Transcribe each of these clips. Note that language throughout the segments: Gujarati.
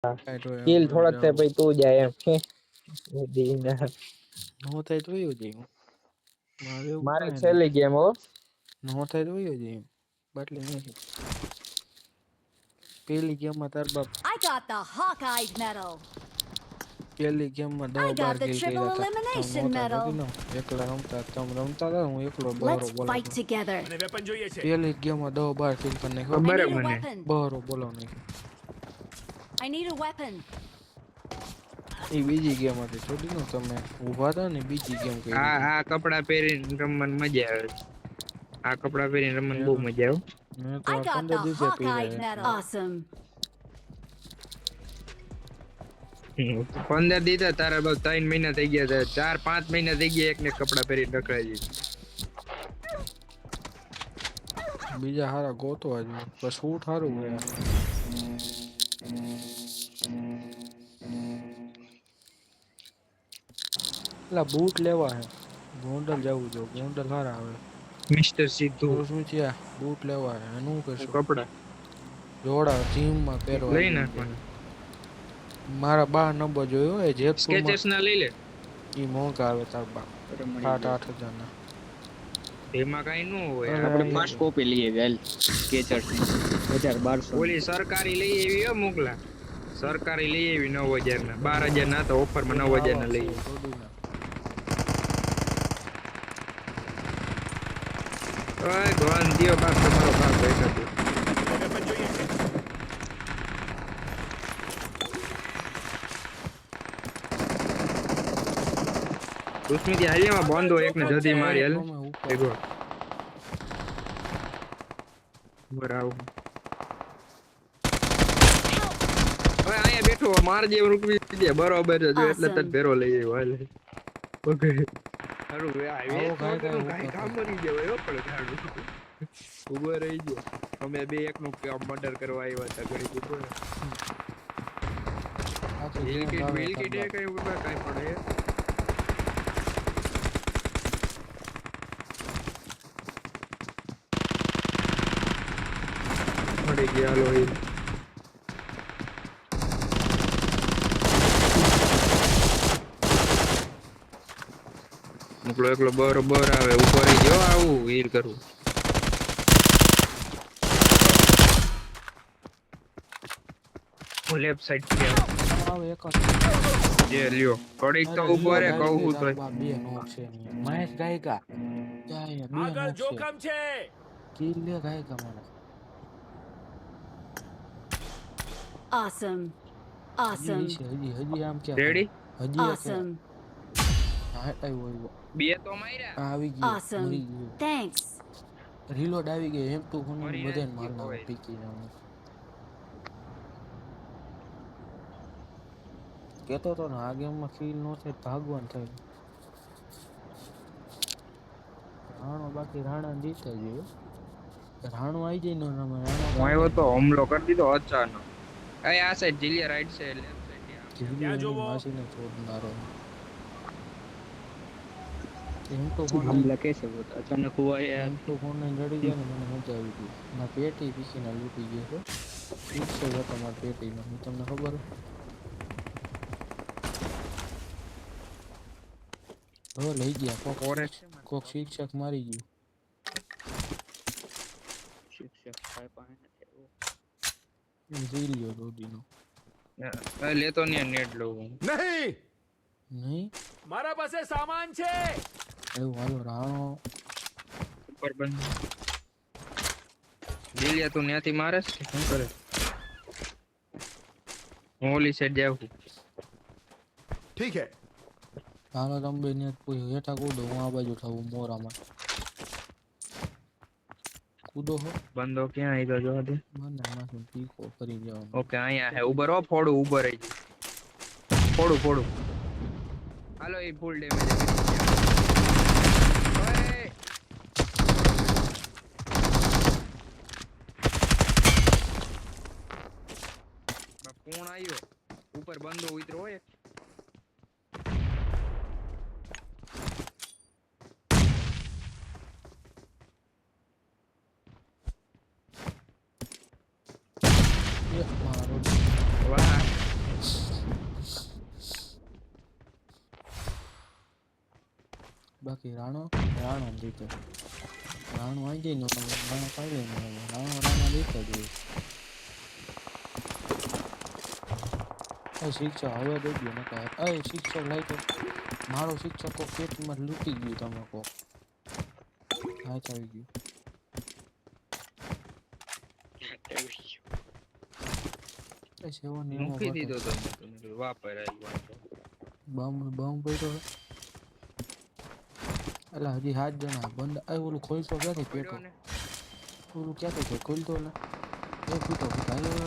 કાઈ તો કિલ આપણે થોડાક થાય જાવ પછી તું જાય એમ દીના નો થાય તો વયો જાય મારે એવું મારે કાંઈ નહીં છેલ્લી ગેમ હો નો થાય તો વયો જાય બાટલી નહીં પેલી ગેમમાં તાર બાપ I got the Hawkeye medal. પેલી ગેમમાં I 10-12 got the kill triple કર્યા હતા તમે elimination નહોતા medal. નથી ને એકલા રમતા તમે રમતા હતા હું એકલો બહારો Let's fight બોલાવતો together. મને વેપન જોઈએ છે. પેલી ગેમમાં 10-12 કિલ કરી નાખ્યો I ખબર need a મને weapon. બહારો બોલાવ નાખ્યો I need a weapon. એ બીજી ગેમ હતી છોડી નો તમે ઊભા હતા ને બીજી ગેમ કરી આ કપડા પહેરીને રમવાની મજા આવે આ કપડા પહેરીને રમવાની બહુ મજા આવે મેં તો I આ got 15 the દિવસે Hawkeye પહેર્યા medal. Awesome. 15 દીધા તારા બસ 3 મહિના થઈ ગયા 4-5 મહિના થઈ ગયા એકને કપડા પહેરીને રખડાઈ બીજા હારા ગોતવા જોઈએ બસ શૂટ સારું હોય એટલે બૂટ લેવા હે ગોંડલ જવું જો ગોંડલ સારા આવે મિસ્ટર સિદ્ધુ શું થયા બૂટ લેવા હે એનું કરશું કપડા જોડા જીમમાં પહેરવા લઈ નાખવાના મારા 12 નંબર જોયો એ જેતપુરમાં સ્કેચર્સ ના લઈ લે ઈ મોંઘા આવે તાર બા 7-8 હજાર ના એમાં કઈ ન હોય આપણે ફાસ્ટ કોપી લઈએ વેલ સ્કેચર્સ 1200 ઓલી સરકારી લઈ એવી હો મોકલા સરકારી લઈ એવી 9000 ના 12000 ના તો ઓફર માં 9000 ના લઈ ઓય ગોન દિયો બાપ તમારો બાપ બેઠો છે વેપન જોઈએ છે. દુશ્મની હાલીમાં બોંધો એકને જદી મારી હાલ ભેગો બરાબર હવે અહીંયા બેઠો માર જે રૂકવી દે બરોબર છે જો એટલે તને ભેરો લઈ આવ્યો હાલે ઓકે હારું વે આવો કાઈ કામ કરી દેવાય હો પણ ખાડું ઉભો રહી ગયો અમે બે એકનું મર્ડર કરવા આવ્યા હતા ઘડી ઉભો વેલ કે દે કઈ ઉભા કાઈ પડે પડે ગયા લોહી મોકલો એકલો બરોબર આવે ઉપર રહી ગયો આવું વીર કરું લેફ્ટ સાઈડ થી આવે એક જે લ્યો કડીક તો ઉપર રે કહું હું તો બે નોક છે મહેશ ગાયકા જાય બે આગળ નોક છે જોખમ છે. કિલ લે ગાયકા મારા Awesome. Awesome. હજી આમ કે રેડી હજી Awesome. આવ્યો બે તો માર્યા આવી ગયો Awesome. મરી ગયો Thanks. રીલોડ આવી ગયો એમ તો હું મરી બધાને જાય, મારનાર હોય. પીકી જાઉં કેતો તો ને આ ગેમમાં ફીલ નો થાય ભાગવાન થાય રાણો બાકી રાણા જીતે જ રાણો આવી જાય ને રમે રાણો હું આવ્યો તો હુમલો કરી દીધો અચાનક આ સાઈડ જીલિયા રાઈટ સાઈડ લેફ્ટ સાઈડ જીલ્યો એની જોવો. માસીને છોડનારો એમ તો ફોન हमला कैसे होता अचानक हुआ यार એમ તો ફોન જડી ગયો ને મને મજા આવી ગઈ ના પેટી પીસીને લૂટી ગયો છે ઠીક છે જો તમારે પેટીમાં હું તમને ખબર હવે લઈ ગયા કોક શિક્ષક મારી ગયું शिक्षक काय पाहणे જોઈ લ્યો રોડીનો લેતો ને નેટ લઉં નહીં, નહીં મારા પાસે સામાન છે. એવું હાલો રાણો ઉપર બંધ જીલિયા તું ત્યાંથી મારે કે શું કરે હું ઓલી સાઈડ જાઉં ઠીક હે. રાણો રંબે ને કોઈ હેઠા કૂદો હું આ બાજુ થાવું મોરામાં કૂદો હો બંધો ક્યાં આવી ગયો જોવા દે મને માથું ટીકો કરી જવાનું ઓકે અહીંયા હે ઉભર હો ફોડું ઉભર રહી ફોડું હાલો એ ફૂલ ડેમેજ કોણ આવ્યો ઉપર બંધો ઉતરો હોય એક મારો વાહ બાકી રાણો દીધો રાણો આવી જાય ને રાણો પાડી લે ને રાણો દેતા જ હોય શિક્ષક હવે દઈ ગયો ને કાંઈ શિક્ષક લઈ તો મારો શિક્ષક કો પેટમાં લૂટી ગયું તમે કહો હા ચાલી ગયું સેવન મૂકી દીધો તમે વાપર બમ પડ્યો એટલે હજી 7 જણા બંધ ઓલું ખોલશો ક્યાંથી પેટો ઓલું ક્યાંથી છે ખોલતો ને એ ફૂટો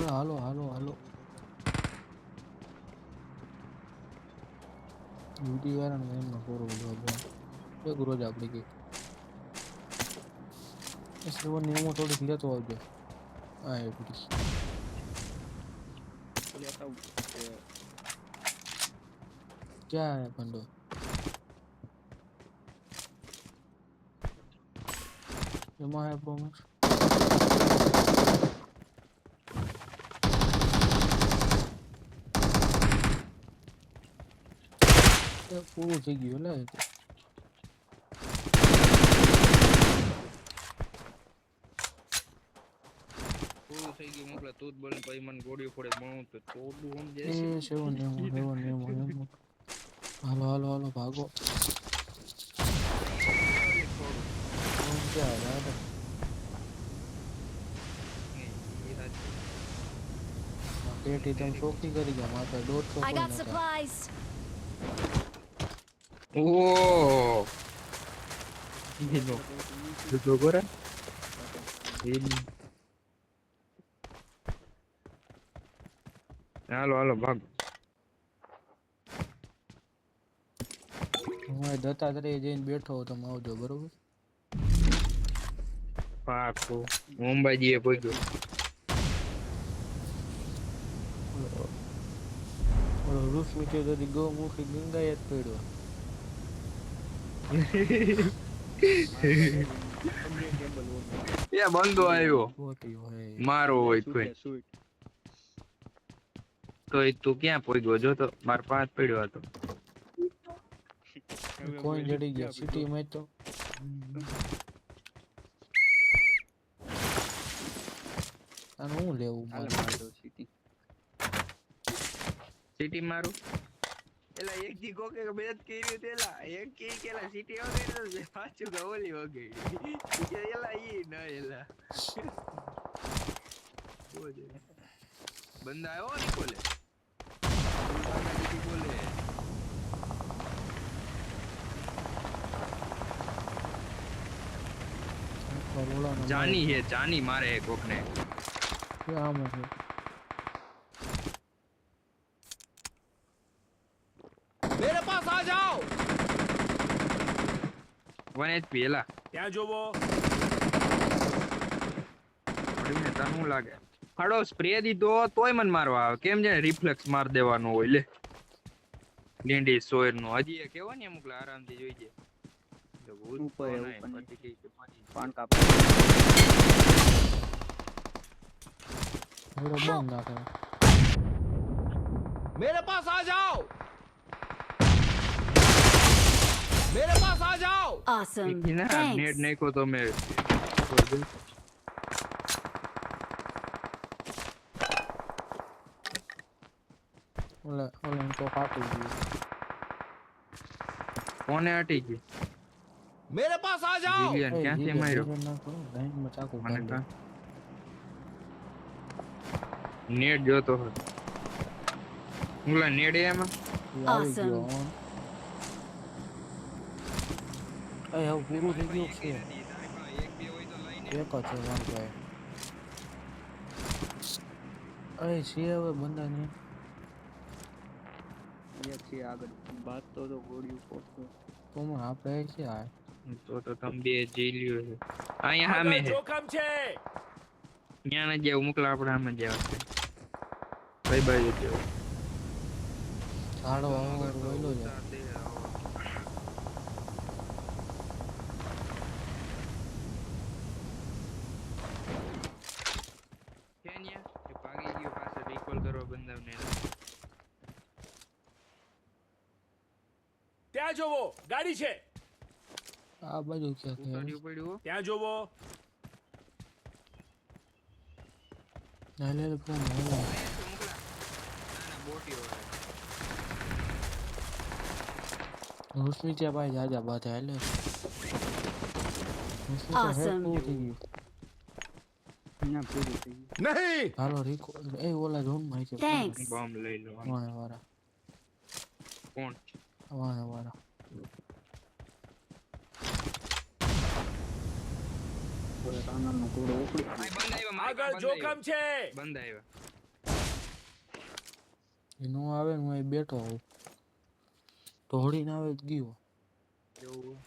હાલો યુટી વાળાને એમનો પૂરો બધો એક રોજ આપણી ગઈ એ સેવન ને એમાં થોડીક લેતો આવજો હા એ પૂરી ક્યાં બંધો એમાં હે પ્રોમિસ પૂરું થઈ ગયું એટલે પૂરું થઈ ગયું મોકલે તું જ બોલે પછી મને ગોળીઓ પડે બણું તો તોડું સમજે એ સેવન એમ હાલો ભાગો ક્યાં યાર પેટી તમે શોખી કરી ગયા માથે 150 I got supplies. ઓ જો ગોરા હાલો ભાગ હું દત્તાત્રેય જઈને બેઠો તમે આવજો બરોબર પાકો મુંબઈ પહોંચ્યો રૂસ મીઠે તો ગૌમુખી ગંગાએ જ પડ્યો એ બંધો આવ્યો મારો હોય કોઈ તો તું ક્યાં પહોંચ્યો જો તો માર પાંચ પડ્યો હતો કોઈ જડી ગયા સિટી માં તો આનું હું લેવું મારે સિટી મારું એલા એક દી કોકે બેત કર્યું તેલા એક કી કેલા સિટી વગેરે તો પાછું ગોલી વગેરે એલા ઈ ન એલા બોલે બંદા આવ્યો ની બોલે બોલે જાની મારે કોક ને આમ છે मेरे पास आ जाओ 1 HP એલા ત્યાં જોવો મને તનું લાગે ફાડો સ્પ્રે દીધો તોય મન મારવા આવે કેમ છે રિફ્લેક્સ માર દેવાનો હોય લે લીંડી સોયર નો હજી એ કેવો ને અમુક આરામથી જોઈ જે તો ભૂત ઉપર પછી કે પાન કાપ મેરો બંધ ના કરે मेरे पास आ जाओ मेरे पास आ जाओ Awesome. ના Thanks. નેટ નાખો તો મે ઓલે તો ફાટી ગયું કોને હટી ગઈ मेरे पास आ जाओ જીલિયન ક્યાંથી માર્યો ના કરો લાઈન માં ચાકુ મને કાઢો કા નેટ જોતો હતો મુલા નેડ એમાં આવી ગયો એ હવે પૂરું થઈ ગયું છે એક બે હોય તો લઈને એક જ છે વાંધો એ છે હવે બંદાને આગળ બાદ તો ગોળીઓ પોતો તો મને આપણે છે આ તો તમે બે જીલ્યો છે અહીંયા સામે આગળ છે જોખમ છે ત્યાં ન જેવું મોકલા આપણે સામે જેવા છે કઈ બાજુ જેવો ઝાડો આવો રોયલો છે કેન્યા એ ભાગી ગયો પાછો રિકોલ કરવા બંધાવને ત્યાં જોવો ગાડી છે આ બાજુ ક્યાં છે ઉપાડ્યું પડ્યું ત્યાં જોવો ના લે પ્રો ના મોકલા ના બોટી હોય રોશની છે ભાઈ જાજા બાત હે લે રોશની તો હેડ Awesome. પૂરું થઈ ગયું ના પૂરું થઈ ગયું. नहीं હાલો રીકો એ ઓલા ઝોન માં છે Thanks. બોમ્બ લઈ લો વાણે વાળા કોણ વાણે વાળા થોડા કાનાનો ઘોડો ઉપડી ભાઈ બંધ આવ્યા મારી આગળ પાસે જોખમ છે બંધ આવ્યા એ નો આવે ને હું અહીં બેઠો હોઉં ઢોળીને આવે તો ગયો એવું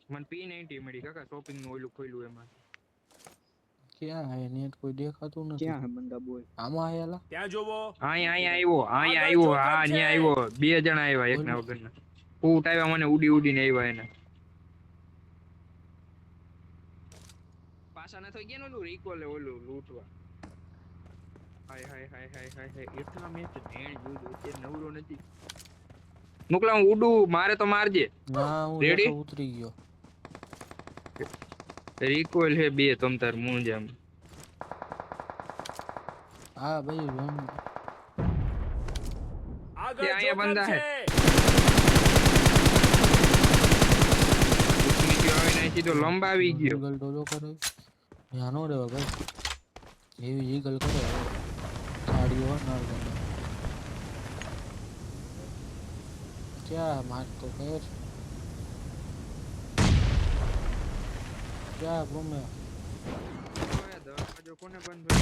મને P90 મળી કાકા શોપિંગ નું ઓલું ખોલ્યું એમાં ક્યાં હે નેટ કોઈ દેખાતું નથી ક્યાં હે બંદા બોય? આમાં આયેલા ત્યાં જોવો અહીંયા આવ્યો હા ન્યા આવ્યો બે જણા આવ્યા એકના વગરના ફૂટ આવ્યા મને ઉડીને આવ્યા એના પાછા ના થઈ ગયા ને ઓલું રિકોલ ઓલું લૂંટવા હાય એટલા મેચ ભેણ જોજો તે નવરો નથી મોકલા હું ઉડું મારે તો મારજે ના હું Ready? હેઠો ઉતરી ગયો રિકોલ હે બે તમ તાર મુંજામ હા ભાઈ ઝોન આગળ ત્યાં અહીંયા જોખમ બંદા છે હે. ઉસમી ગયો આવે ને તો લંબાવી ગયો ઈગલ ડોલો કરે યાનો રે ભાઈ એવી ઈગલ કરે ગાડીઓ ના ગમે ક્યાં મારતો ફેર ક્યાં ગમે ઓય દરવાજો કોને બંધ કર્યો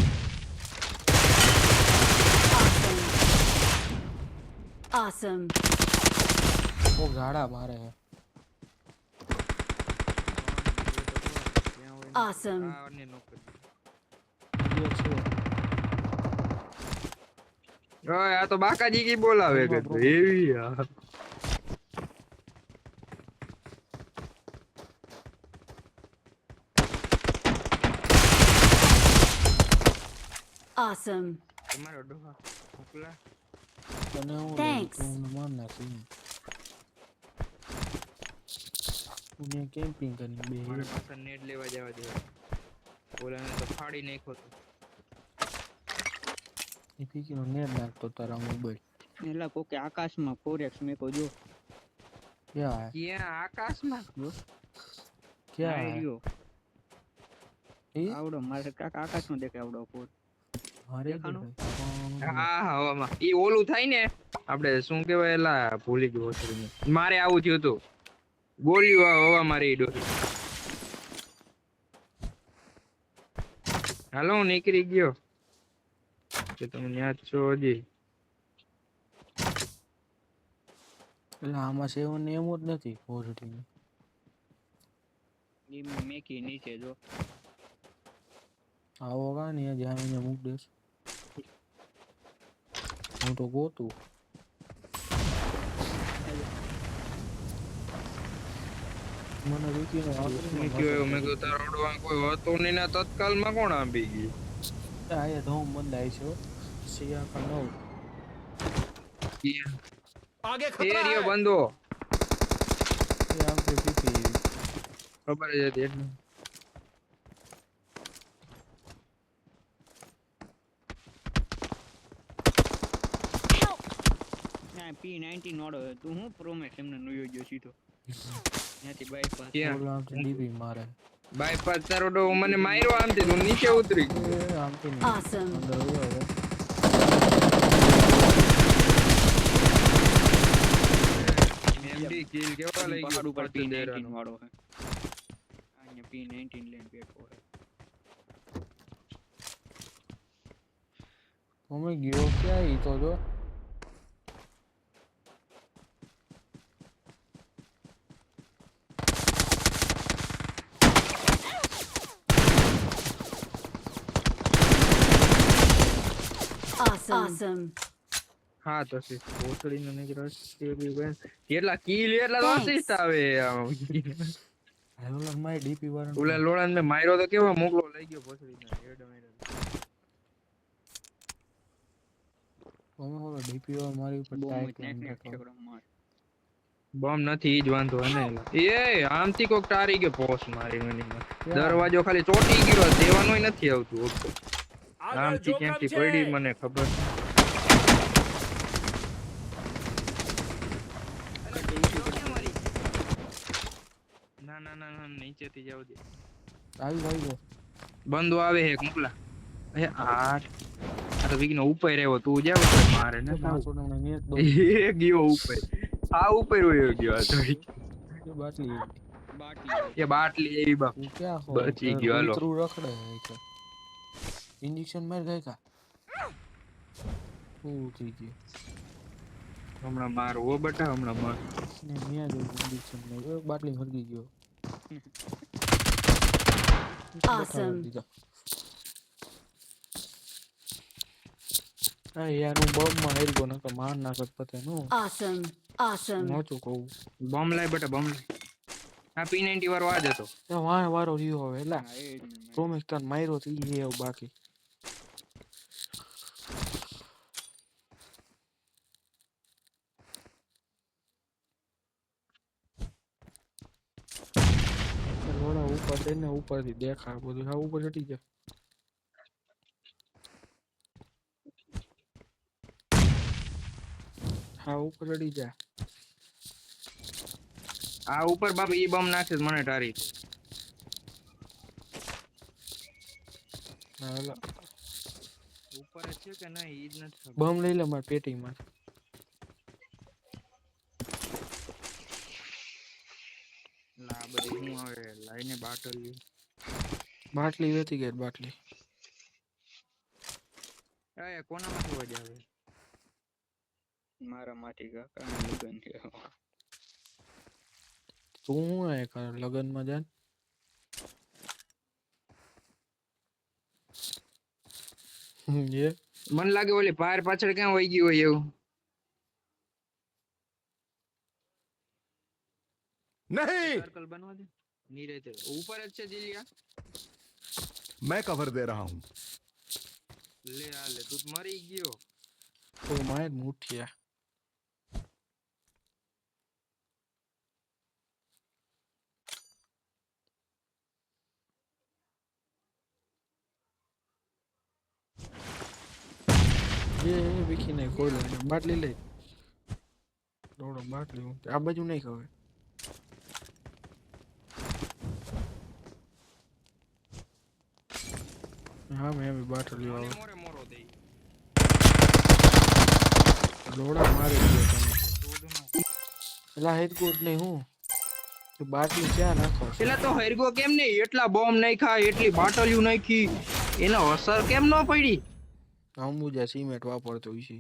Awesome. ઓ ગાડા મારે હે Awesome. આ ને નોકરી એ છે ઓય આ તો બાકાજી કી બોલાવે કે એવી યાર Awesome. તમારો ડોહા મોકલા તને હું Thanks. તું માર નાખી તું કેમ્પિંગ કરી બે મારે પાછા નેટ લેવા જવા દે ઓલાને તો ફાડી નાખ્યો તો એ પીકીનો નેટ નાખતો તારા મોબાઈલ એલા કોકે આકાશમાં 4x મેકો જો ક્યાં હે ક્યાં આકાશમાં ક્યાં હે રહ્યો એ આવડો મારે કાકા આકાશમાં દેખાય આવડો 4 મારે દેખાણું? હા હવામાં ઈ ઓલું થાય ને આપણે શું કહેવાય એલા ભૂલી ગયો વસ્તુને. મારે આવું થયું હતું ગોળીઓ હવા મારી ડોહી હાલો હું નીકળી ગયો કે તમે ન્યા જ છો હજી એટલે આમાં સેવન ને એમ જ નથી પોઝિટિવ ઈ મેકી નીચે જો આવો કા ને જ્યાં એને મૂક દેશ હું તો ગોતું મને વિકીનો મેં કીધું મેં કીધું તારો ઓડવા કોઈ હતો નહીં ને તત્કાલમાં કોણ આપી ગઈ આયા ધોમ બંધાય છે હો. સિયા કા आगे खतरा એરિયો है બંધો એ આમ તો પીપી ખબર જ હતી એટલે ના P19 વાળો હે. તું હું પ્રોમેક્સ એમને નુયો ગયો સીધો ત્યાંથી બાઈપાસ ક્યાં ઓલા આમ તો ડીપી મારે બાયપાસ તારો ડો મને માર્યો આમથી તું નીચે ઉતરી ગયો. એ આમ તો નહીં Awesome. અંદર ઉભો રહે. એમડી કિલ કેવા લઈ પહાડ ગયો ઉપર પચીસ P19 દેરાનો. વાળો હે અહીંયા P19 લઈને બેઠો હે અમે ગયો ક્યાં ઈ તો જો Awesome. હા તો છે ભોસડીનો નીકળ્યો છે બી બેન કેટલા કિલ એટલા તો Thanks. અસિસ્ટ આવે આમ. ઓલા માય ડીપી વાળા ઓલા લોડાને મેં માર્યો તો કેવો મોકલો લઈ ગયો ભોસડીનો હેડ માર્યો અમે ઓલો ડીપી વાળા મારી ઉપર બહુ ટાઈપ નેટ કરીને નેટ બેઠો. ઠેકડો માર બોમ્બ નથી ઈ જ વાંધો હે ને એ આમથી કોક ટારી ગયો પોસ મારી મને દરવાજો ખાલી ચોટી ગયો દેવાનોય નથી આવતું આગળ આમથી જોખમ ક્યાંથી છે પડી મને ખબર ના ના ના ના નીચેથી જાવ દે આવી ગયો બંધો આવે હે મોકલા એ આ તો વિઘ્ન ઉપર રહ્યો તું જાવ તો મારે ને માણસો ને મેં દો એ ગયો ઉપર આ ઉપર વયો ગયો આ તો બાટલી બાટલી એ બાટલી એવી બાપ તું ક્યાં હો બચી ગયો, હાલો. ઉતરું રખડે છે ઇન્જેક્શન માર ગઈ કા ઓ થઈ ગયું હમણાં મારો ઓ બટા હમણાં માર ને મિયા જો ઇન્જેક્શન માર બાટલી ભરગી ગયો Awesome. હા યાર હું બોમ્બ માં હેલ ગયો નકર માર નાખત પતે નો Awesome. Awesome. નહોતું કહું બોમ્બ લાય બટા બોમ્બ લાય આ P90 વાળો આ જ હતો તો વારો રહ્યો હવે એલા હા એ જ ને મેં. પ્રોમેક્સ તાર માર્યો તો ઈ હે બાકી લોડા ઉપર છે ને ઉપરથી દેખાય બધું હા ઉપર ચડી જાય હા ઉપર ચડી જાય આ ઉપર બાપ ઈ બોમ્બ નાખે તો મને ટારી દે. હા એલા ઉપર જ છે કે નહીં ઈ જ નથી ખબર. બમ લઈ લે માર પેટીમાં લા બધી હું આવે લાઈને બાટલી બાટલી વેતી ગઈ બાટલી એ કોનામાંથી અવાજ આવે મારા માથી કાકા લગન છે તું હું આય કર લગન માં જાન ये મને લાગે ઓલી પાર પાછળ ક્યાં વઈ ગઈ હોય એવું नहीं સર્કલ બનવા દે નીરે તે ઉપર જ છે જીલિયા मैं कवर दे रहा हूँ લે આ લે તું તો મરી ગયો तो मार मुठिया ये विकी ने खोल बाटली ले दौड़ो बाटली आ बाजू नहीं खवे हाँ मैं भी बाटली મને वाला મોરે મોરો દે દોડા મારી ગયો તમે દોડનો એલા હેડકોટ નહીં હું તો બાટલી ક્યાં નાખો છો? પેલા તો હેરગો કેમ નહીં એટલા બોમ્બ નાખ્યા એટલી બાટલીઓ નાખી એના અસર કેમ ન પડી અંબુજા સિમેન્ટ વાપરતો હોય છે